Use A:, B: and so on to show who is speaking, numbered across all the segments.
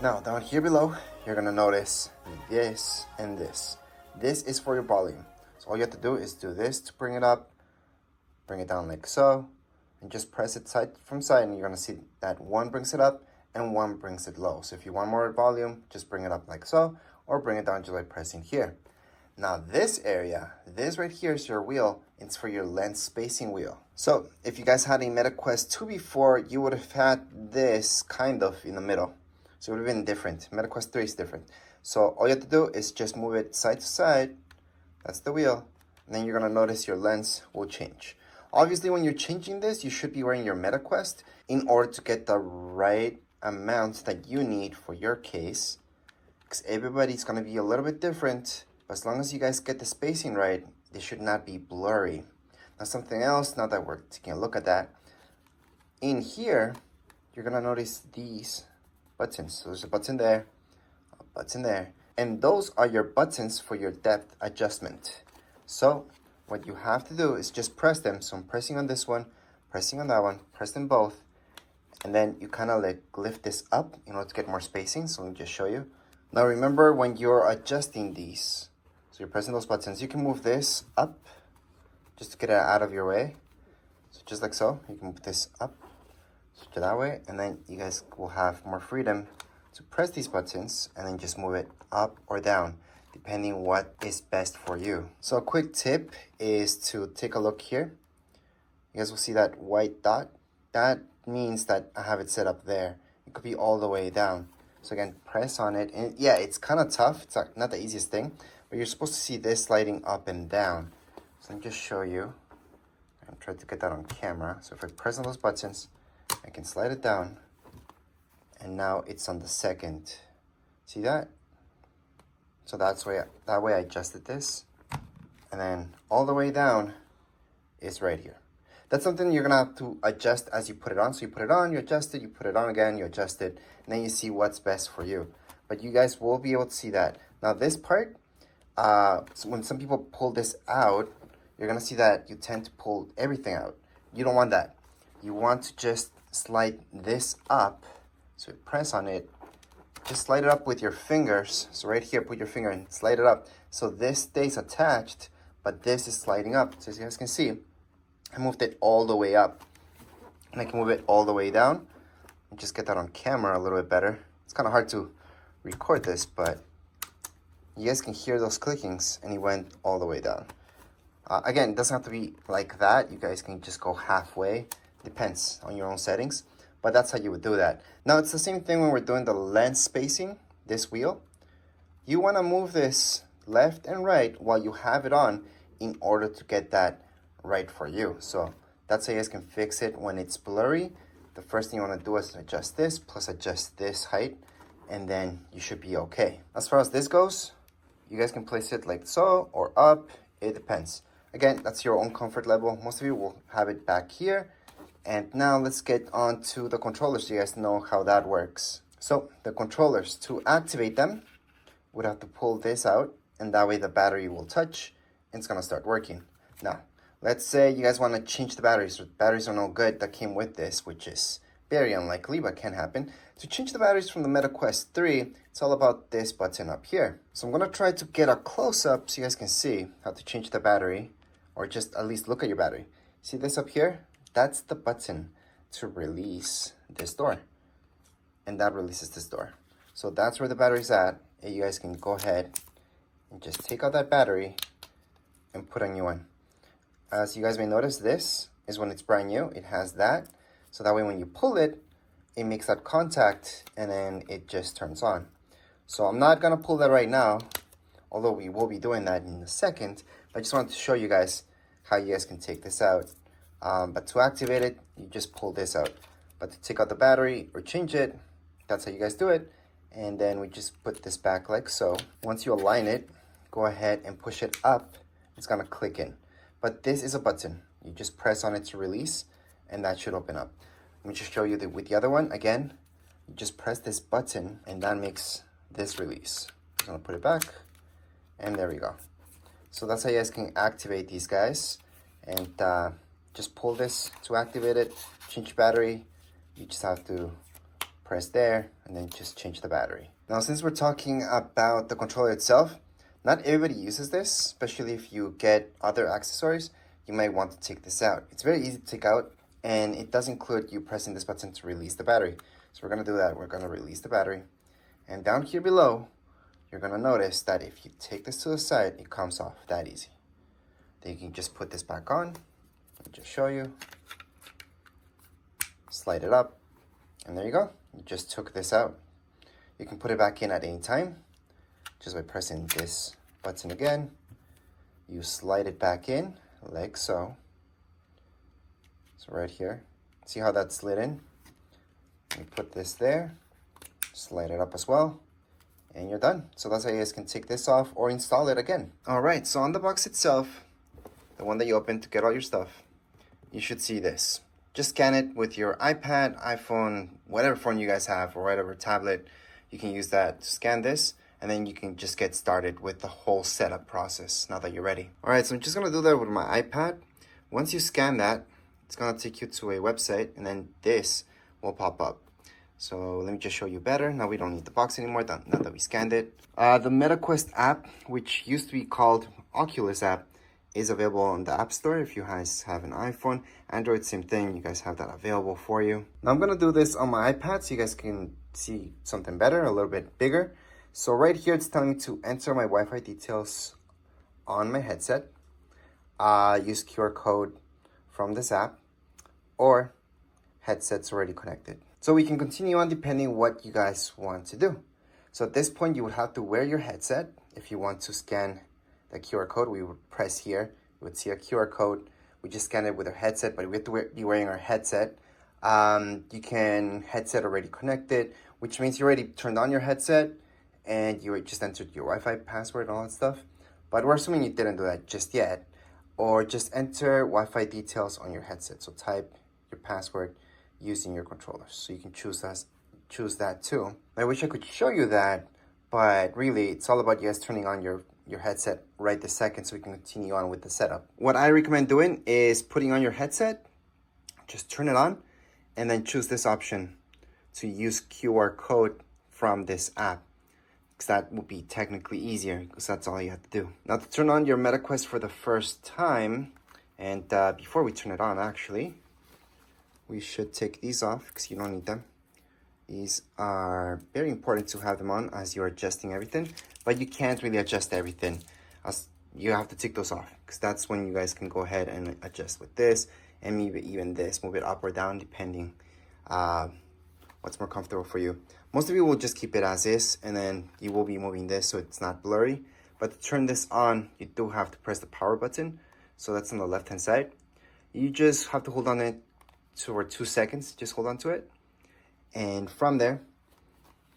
A: Now down here below, you're gonna notice this and this. This is for your volume. So all you have to do is do this to bring it up, bring it down like so, and just press it side from side, and you're gonna see that one brings it up and one brings it low. So if you want more volume, just bring it up like so, or bring it down just by pressing here. Now this area, this right here is your wheel. It's for your lens spacing wheel. So if you guys had a MetaQuest 2 before, you would have had this kind of in the middle. So it would have been different. MetaQuest 3 is different. So all you have to do is just move it side to side. That's the wheel. And then you're gonna notice your lens will change. Obviously, when you're changing this, you should be wearing your MetaQuest in order to get the right amount that you need for your case. Because everybody's gonna be a little bit different. But as long as you guys get the spacing right, they should not be blurry. Now something else, now that we're taking a look at that, in here, you're gonna notice these buttons. So there's a button there, a button there. And those are your buttons for your depth adjustment. So what you have to do is just press them. So I'm pressing on this one, pressing on that one, press them both. And then you kind of like lift this up in order to get more spacing. So let me just show you. Now remember when you're adjusting these, so you're pressing those buttons, you can move this up just to get it out of your way. So just like so, you can move this up, switch it that way, and then you guys will have more freedom to press these buttons and then just move it up or down, depending what is best for you. So a quick tip is to take a look here. You guys will see that white dot. That means that I have it set up there. It could be all the way down. So again, press on it. And yeah, it's kind of tough. It's not the easiest thing. But you're supposed to see this sliding up and down. So let me just show you. I'm trying to get that on camera. So if I press on those buttons, I can slide it down. And now it's on the second. See that? So that way I adjusted this. And then all the way down is right here. That's something you're gonna have to adjust as you put it on. So you put it on, you adjust it, you put it on again, you adjust it, and then you see what's best for you. But you guys will be able to see that. Now this part, so when some people pull this out, you're gonna see that you tend to pull everything out. You don't want that. You want to just slide this up. So you press on it, just slide it up with your fingers. So right here, put your finger and slide it up. So this stays attached, but this is sliding up. So as you guys can see, I moved it all the way up. And I can move it all the way down. And just get that on camera a little bit better. It's kind of hard to record this, but you guys can hear those clickings, and it went all the way down. Again, it doesn't have to be like that. You guys can just go halfway. Depends on your own settings. But that's how you would do that. Now, it's the same thing when we're doing the lens spacing, this wheel. You want to move this left and right while you have it on in order to get that right for you. So that's how you guys can fix it when it's blurry. The first thing you want to do is adjust this, plus adjust this height, and then you should be okay. As far as this goes, you guys can place it like so or up. It depends. Again, that's your own comfort level. Most of you will have it back here. And now let's get on to the controllers so you guys know how that works. So the controllers, to activate them, would have to pull this out, and that way the battery will touch and it's gonna start working. Now, let's say you guys wanna change the batteries. The batteries are no good that came with this, which is very unlikely, but can happen. To change the batteries from the MetaQuest 3, it's all about this button up here. So I'm gonna try to get a close-up so you guys can see how to change the battery, or just at least look at your battery. See this up here? That's the button to release this door. And that releases this door. So that's where the battery's at. And you guys can go ahead and just take out that battery and put a new one. As you guys may notice, this is when it's brand new. It has that. So that way when you pull it, it makes that contact and then it just turns on. So I'm not gonna pull that right now, although we will be doing that in a second. I just wanted to show you guys how you guys can take this out. But to activate it, you just pull this out. But to take out the battery or change it, that's how you guys do it. And then we just put this back like so. Once you align it, go ahead and push it up. It's gonna click in. But this is a button. You just press on it to release, and that should open up. Let me just show you with the other one. Again, you just press this button, and that makes this release. I'm gonna put it back, and there we go. So that's how you guys can activate these guys. And just pull this to activate it, change battery. You just have to press there, and then just change the battery. Now, since we're talking about the controller itself, not everybody uses this, especially if you get other accessories, you might want to take this out. It's very easy to take out, and it does include you pressing this button to release the battery. So we're gonna do that. We're gonna release the battery. And down here below, you're gonna notice that if you take this to the side, it comes off that easy. Then you can just put this back on. Let me just show you. Slide it up, and there you go. You just took this out. You can put it back in at any time, just by pressing this button again. You slide it back in, like so. So right here, see how that slid in? You put this there, slide it up as well, and you're done. So that's how you guys can take this off or install it again. All right, so on the box itself, the one that you open to get all your stuff, you should see this. Just scan it with your iPad, iPhone, whatever phone you guys have, or whatever tablet. You can use that to scan this, and then you can just get started with the whole setup process now that you're ready. All right, so I'm just gonna do that with my iPad. Once you scan that, it's gonna take you to a website, and then this will pop up. So let me just show you better. Now we don't need the box anymore, now that we scanned it. The MetaQuest app, which used to be called Oculus app, is available on the App Store if you guys have an iPhone. Android, same thing, you guys have that available for you. Now I'm gonna do this on my iPad so you guys can see something better, a little bit bigger. So right here, it's telling me to enter my Wi-Fi details on my headset, use QR code from this app, or headset's already connected. So we can continue on depending what you guys want to do. So at this point, you would have to wear your headset. If you want to scan the QR code, we would press here. We would see a QR code. We just scan it with our headset, but we have to be wearing our headset. You can headset already connected, which means you already turned on your headset and you just entered your Wi-Fi password and all that stuff. But we're assuming you didn't do that just yet. Or just enter Wi-Fi details on your headset. So type your password using your controllers. So you can choose that too. I wish I could show you that, but really it's all about you guys turning on your headset right this second so we can continue on with the setup. What I recommend doing is putting on your headset, just turn it on, and then choose this option to use QR code from this app, because that would be technically easier, because that's all you have to do. Now to turn on your MetaQuest for the first time, and before we turn it on actually, we should take these off because you don't need them. These are very important to have them on as you're adjusting everything, but you can't really adjust everything. You have to take those off because that's when you guys can go ahead and adjust with this and maybe even this, move it up or down depending what's more comfortable for you. Most of you will just keep it as is, and then you will be moving this so it's not blurry. But to turn this on, you do have to press the power button. So that's on the left hand side. You just have to hold on it for 2 seconds. Just hold on to it. And from there,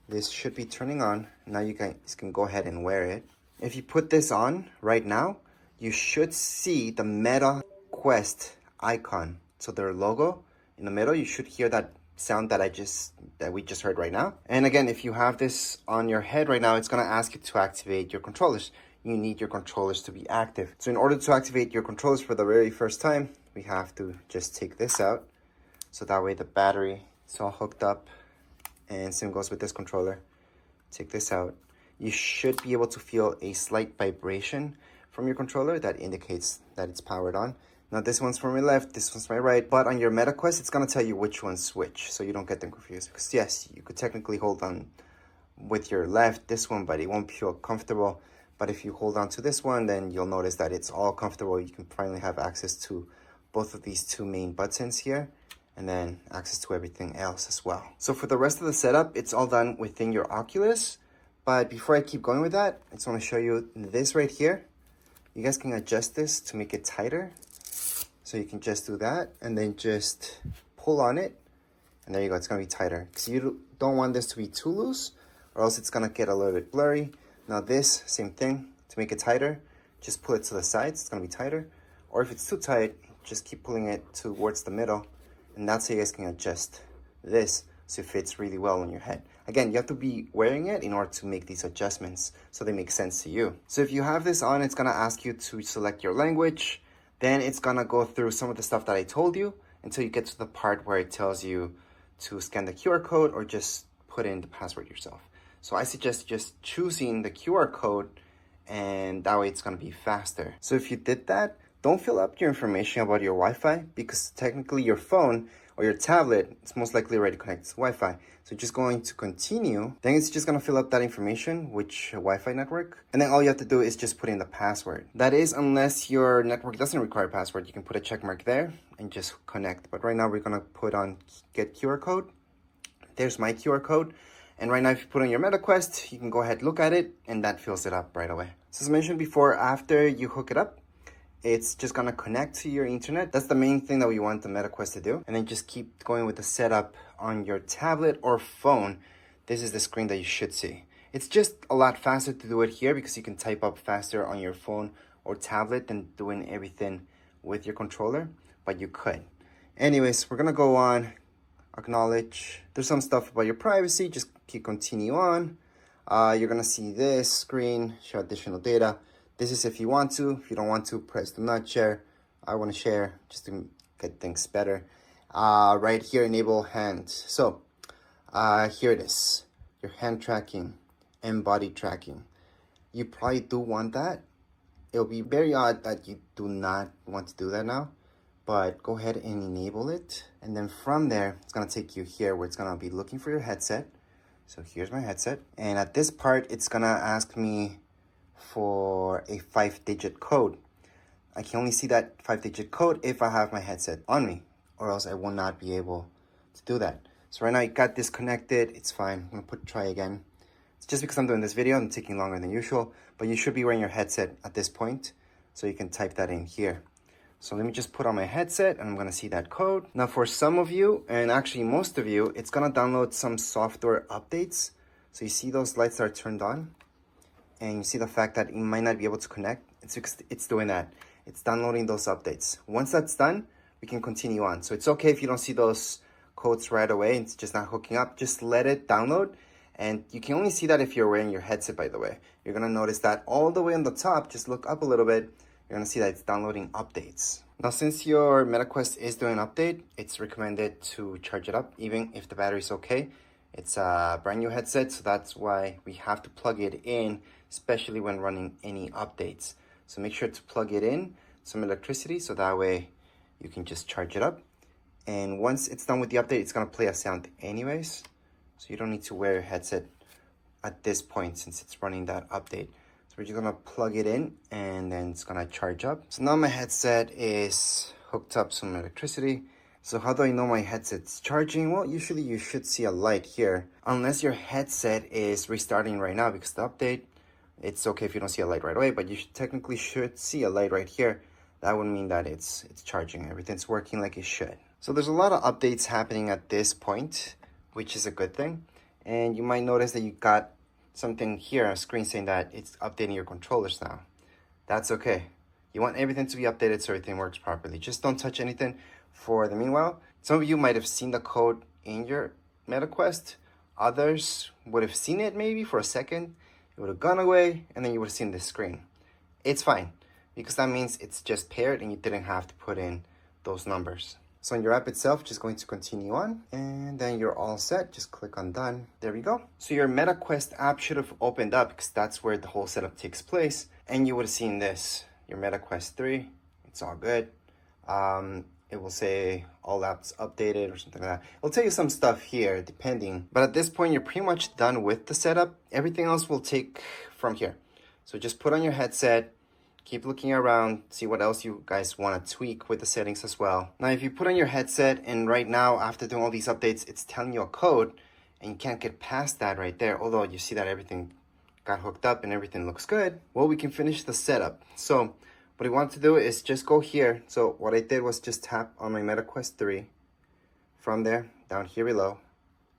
A: this should be turning on. Now you guys can go ahead and wear it. If you put this on right now, you should see the MetaQuest icon. So their logo in the middle, you should hear that sound that we just heard right now. And again, if you have this on your head right now, it's gonna ask you to activate your controllers. You need your controllers to be active. So in order to activate your controllers for the very first time, we have to just take this out. So that way the battery is all hooked up, and same goes with this controller. Take this out. You should be able to feel a slight vibration from your controller that indicates that it's powered on. Now this one's for my left, this one's my right, but on your MetaQuest, it's gonna tell you which one's which, so you don't get them confused. Because yes, you could technically hold on with your left, this one, but it won't feel comfortable. But if you hold on to this one, then you'll notice that it's all comfortable. You can finally have access to both of these two main buttons here, and then access to everything else as well. So for the rest of the setup, it's all done within your Oculus. But before I keep going with that, I just want to show you this right here. You guys can adjust this to make it tighter. So you can just do that and then just pull on it. And there you go, it's gonna be tighter. Because you don't want this to be too loose or else it's gonna get a little bit blurry. Now this, same thing, to make it tighter, just pull it to the sides, it's gonna be tighter. Or if it's too tight, just keep pulling it towards the middle. And that's how you guys can adjust this so it fits really well on your head. Again, you have to be wearing it in order to make these adjustments so they make sense to you. So if you have this on, it's gonna ask you to select your language. Then it's gonna go through some of the stuff that I told you until you get to the part where it tells you to scan the QR code or just put in the password yourself. So I suggest just choosing the QR code, and that way it's gonna be faster. So if you did that, don't fill up your information about your Wi-Fi, because technically your phone or your tablet is most likely already connected to Wi-Fi. So just going to continue, then it's just gonna fill up that information, which Wi-Fi network, and then all you have to do is just put in the password. That is, unless your network doesn't require a password, you can put a check mark there and just connect. But right now we're gonna put on get QR code. There's my QR code. And right now, if you put on your MetaQuest, you can go ahead, look at it, and that fills it up right away. So as mentioned before, after you hook it up, it's just gonna connect to your internet. That's the main thing that we want the MetaQuest to do. And then just keep going with the setup on your tablet or phone. This is the screen that you should see. It's just a lot faster to do it here because you can type up faster on your phone or tablet than doing everything with your controller, but you could. Anyways, we're gonna go on, acknowledge. There's some stuff about your privacy, just keep continue on. You're gonna see this screen, show additional data. This is if you want to. If you don't want to, press do not share. I want to share just to get things better. Right here, enable hand. So here it is, your hand tracking and body tracking. You probably do want that. It'll be very odd that you do not want to do that now, but go ahead and enable it. And then from there, it's gonna take you here where it's gonna be looking for your headset. So here's my headset. And at this part, it's gonna ask me for a 5-digit code. I can only see that 5-digit code if I have my headset on me, or else I will not be able to do that. So right now it got disconnected. It's fine. I'm gonna try again. It's just because I'm doing this video, I'm taking longer than usual, but you should be wearing your headset at this point, so you can type that in here. So let me just put on my headset and I'm gonna see that code. Now for some of you, and actually most of you, it's gonna download some software updates. So you see those lights are turned on, and you see the fact that you might not be able to connect. It's because it's doing that. It's downloading those updates. Once that's done, we can continue on. So it's okay if you don't see those codes right away, it's just not hooking up. Just let it download. And you can only see that if you're wearing your headset, by the way. You're gonna notice that all the way on the top, just look up a little bit, you're gonna see that it's downloading updates. Now, since your MetaQuest is doing an update, it's recommended to charge it up, even if the battery's okay. It's a brand new headset, so that's why we have to plug it in, especially when running any updates. So make sure to plug it in, some electricity, so that way you can just charge it up. And once it's done with the update, it's gonna play a sound anyways. So you don't need to wear your headset at this point since it's running that update. So we're just gonna plug it in and then it's gonna charge up. So now my headset is hooked up some electricity. So how do I know my headset's charging? Well, usually you should see a light here. Unless your headset is restarting right now because the update, it's okay if you don't see a light right away, but you technically should see a light right here. That would mean that it's charging. Everything's working like it should. So there's a lot of updates happening at this point, which is a good thing. And you might notice that you got something here, a screen saying that it's updating your controllers now. That's okay. You want everything to be updated so everything works properly. Just don't touch anything for the meanwhile. Some of you might have seen the code in your MetaQuest. Others would have seen it maybe for a second. It would have gone away and then you would have seen this screen. It's fine because that means it's just paired and you didn't have to put in those numbers. So in your app itself, just going to continue on and then you're all set. Just click on done. There we go. So your MetaQuest app should have opened up because that's where the whole setup takes place. And you would have seen this, your MetaQuest 3. It's all good. It will say all apps updated or something like that. It'll tell you some stuff here depending. But at this point, you're pretty much done with the setup. Everything else will take from here. So just put on your headset. Keep looking around, see what else you guys want to tweak with the settings as well. Now, if you put on your headset and right now, after doing all these updates, it's telling you a code and you can't get past that right there, although you see that everything got hooked up and everything looks good, well, we can finish the setup. So what I want to do is just go here. So what I did was just tap on my MetaQuest 3. From there, down here below,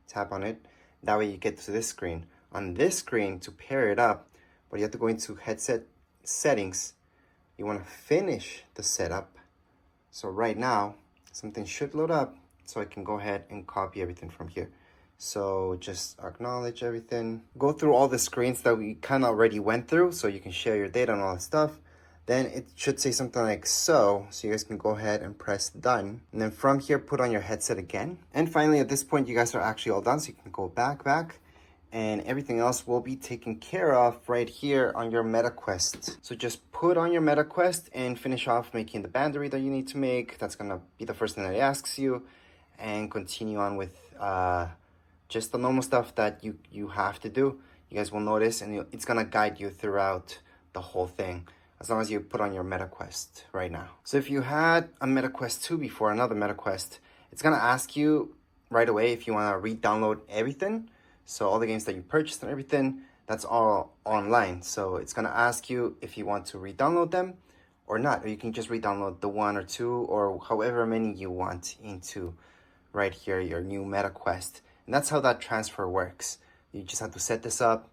A: tap on it. That way you get to this screen. On this screen, to pair it up, but you have to go into headset settings. You want to finish the setup. So right now, something should load up so I can go ahead and copy everything from here. So just acknowledge everything. Go through all the screens that we kind of already went through so you can share your data and all that stuff. then it should say something like so you guys can go ahead and press done. And then from here, put on your headset again. And finally, at this point, you guys are actually all done, so you can go back, and everything else will be taken care of right here on your MetaQuest. So just put on your MetaQuest and finish off making the bandery that you need to make. That's gonna be the first thing that it asks you, and continue on with just the normal stuff that you have to do. You guys will notice, and it's gonna guide you throughout the whole thing, as long as you put on your MetaQuest right now. So if you had a MetaQuest 2 before, another MetaQuest, it's gonna ask you right away if you wanna re-download everything. So all the games that you purchased and everything, that's all online. So it's gonna ask you if you want to re-download them or not. Or you can just re-download the 1 or 2 or however many you want into right here, your new MetaQuest. And that's how that transfer works. You just have to set this up.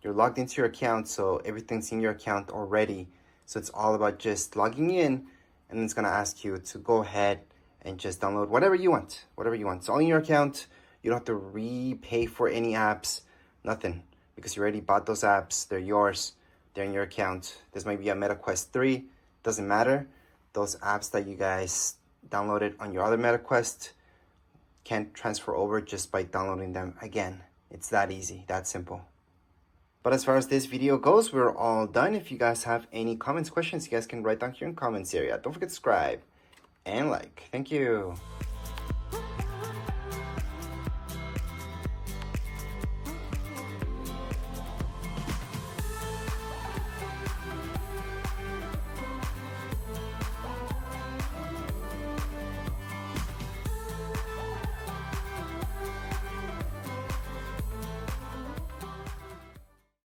A: You're logged into your account, so everything's in your account already. So it's all about just logging in, and it's gonna ask you to go ahead and just download whatever you want, It's all in your account. You don't have to repay for any apps, nothing, because you already bought those apps. They're yours. They're in your account. This might be a MetaQuest 3. Doesn't matter. Those apps that you guys downloaded on your other MetaQuest can't transfer over just by downloading them again. It's that easy, that simple. But as far as this video goes, we're all done. If you guys have any comments, questions, you guys can write down here in the comments area. Don't forget to subscribe and like. Thank you.